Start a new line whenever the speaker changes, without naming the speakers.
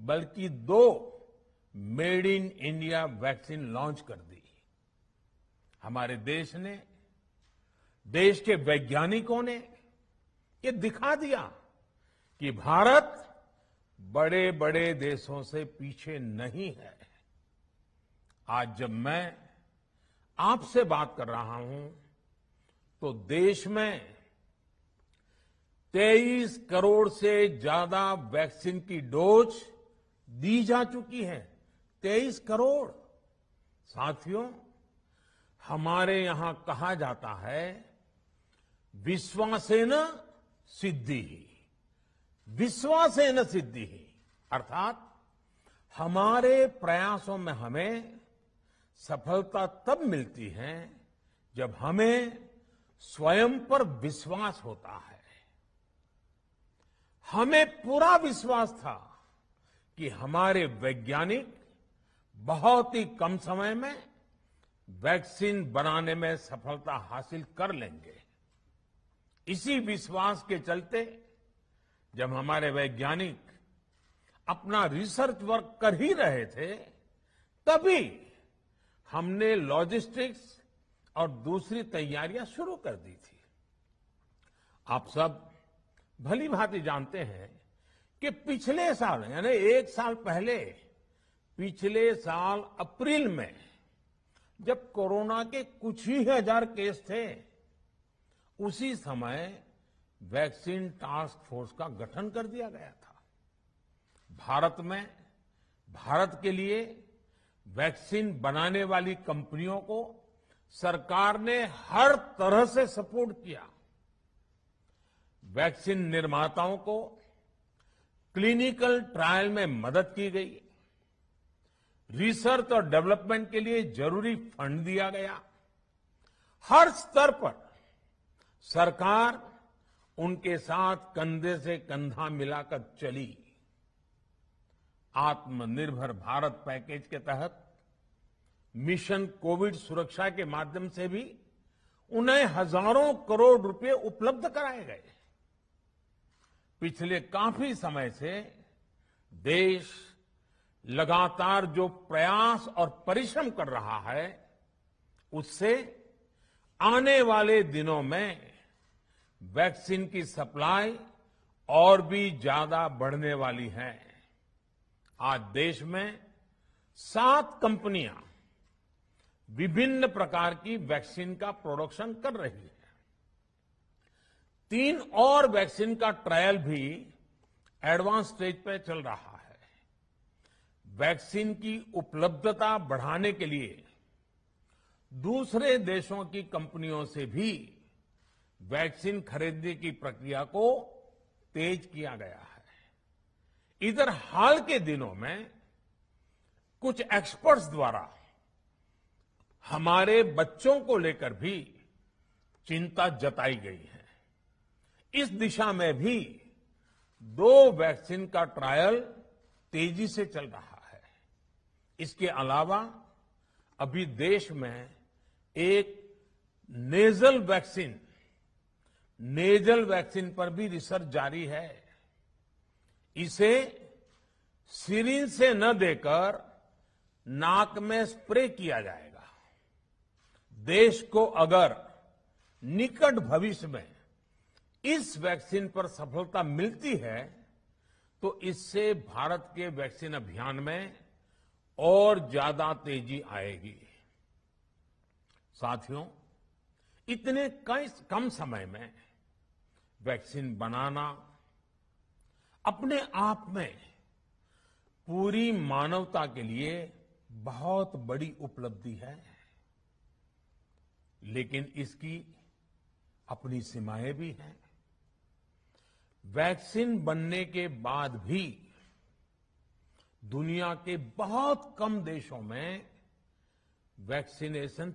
बल्कि 2 made in India vaccine launch कर दी। हमारे देश ने, देश के वैज्ञानिकों ने ये दिखा दिया कि भारत बड़े बड़े देशों से पीछे नहीं है। आज जब मैं आपसे बात कर रहा हूं तो देश में 23 करोड़ से ज्यादा वैक्सीन की डोज दी जा चुकी है। 23 करोड़। साथियों, हमारे यहां कहा जाता है, विश्वासेन सिद्धिः, विश्वासेन सिद्धिः, अर्थात हमारे प्रयासों में हमें सफलता तब मिलती है जब हमें स्वयं पर विश्वास होता है। हमें पूरा विश्वास था कि हमारे वैज्ञानिक बहुत ही कम समय में वैक्सीन बनाने में सफलता हासिल कर लेंगे। इसी विश्वास के चलते जब हमारे वैज्ञानिक अपना रिसर्च वर्क कर ही रहे थे, तभी हमने लॉजिस्टिक्स और दूसरी तैयारियां शुरू कर दी थी। आप सब भली भांति जानते हैं कि पिछले साल, यानी 1 साल पहले, पिछले साल अप्रैल में जब कोरोना के कुछ ही हजार केस थे, उसी समय वैक्सीन टास्क फोर्स का गठन कर दिया गया था। भारत के लिए वैक्सीन बनाने वाली कंपनियों को सरकार ने हर तरह से सपोर्ट किया। वैक्सीन निर्माताओं को क्लिनिकल ट्रायल में मदद की गई। रिसर्च और डेवलपमेंट के लिए जरूरी फंड दिया गया। हर स्तर पर सरकार उनके साथ कंधे से कंधा मिलाकर चली। आत्मनिर्भर भारत पैकेज के तहत मिशन कोविड सुरक्षा के माध्यम से भी उन्हें हजारों करोड़ रुपए उपलब्ध कराए गए। पिछले काफी समय से देश लगातार जो प्रयास और परिश्रम कर रहा है, उससे आने वाले दिनों में वैक्सीन की सप्लाई और भी ज्यादा बढ़ने वाली है। आज देश में 7 कंपनियां विभिन्न प्रकार की वैक्सीन का प्रोडक्शन कर रही है। 3 और वैक्सीन का ट्रायल भी एडवांस स्टेज पे चल रहा है। वैक्सीन की उपलब्धता बढ़ाने के लिए दूसरे देशों की कंपनियों से भी वैक्सीन खरीदने की प्रक्रिया को तेज किया गया है। इधर हाल के दिनों में कुछ एक्सपर्ट्स द्वारा हमारे बच्चों को लेकर भी चिंता जताई गई है। इस दिशा में भी 2 वैक्सीन का ट्रायल तेजी से चल रहा है। इसके अलावा अभी देश में एक नेजल वैक्सीन पर भी रिसर्च जारी है। इसे सिरिंज से न देकर नाक में स्प्रे किया जाएगा। देश को अगर निकट भविष्य में इस वैक्सीन पर सफलता मिलती है तो इससे भारत के वैक्सीन अभियान में और ज्यादा तेजी आएगी। साथियों, इतने कम समय में वैक्सीन बनाना अपने आप में पूरी मानवता के लिए बहुत बड़ी उपलब्धि है, लेकिन इसकी अपनी सीमाएं भी हैं। वैक्सीन बनने के बाद भी दुनिया के बहुत कम देशों में वैक्सीनेशन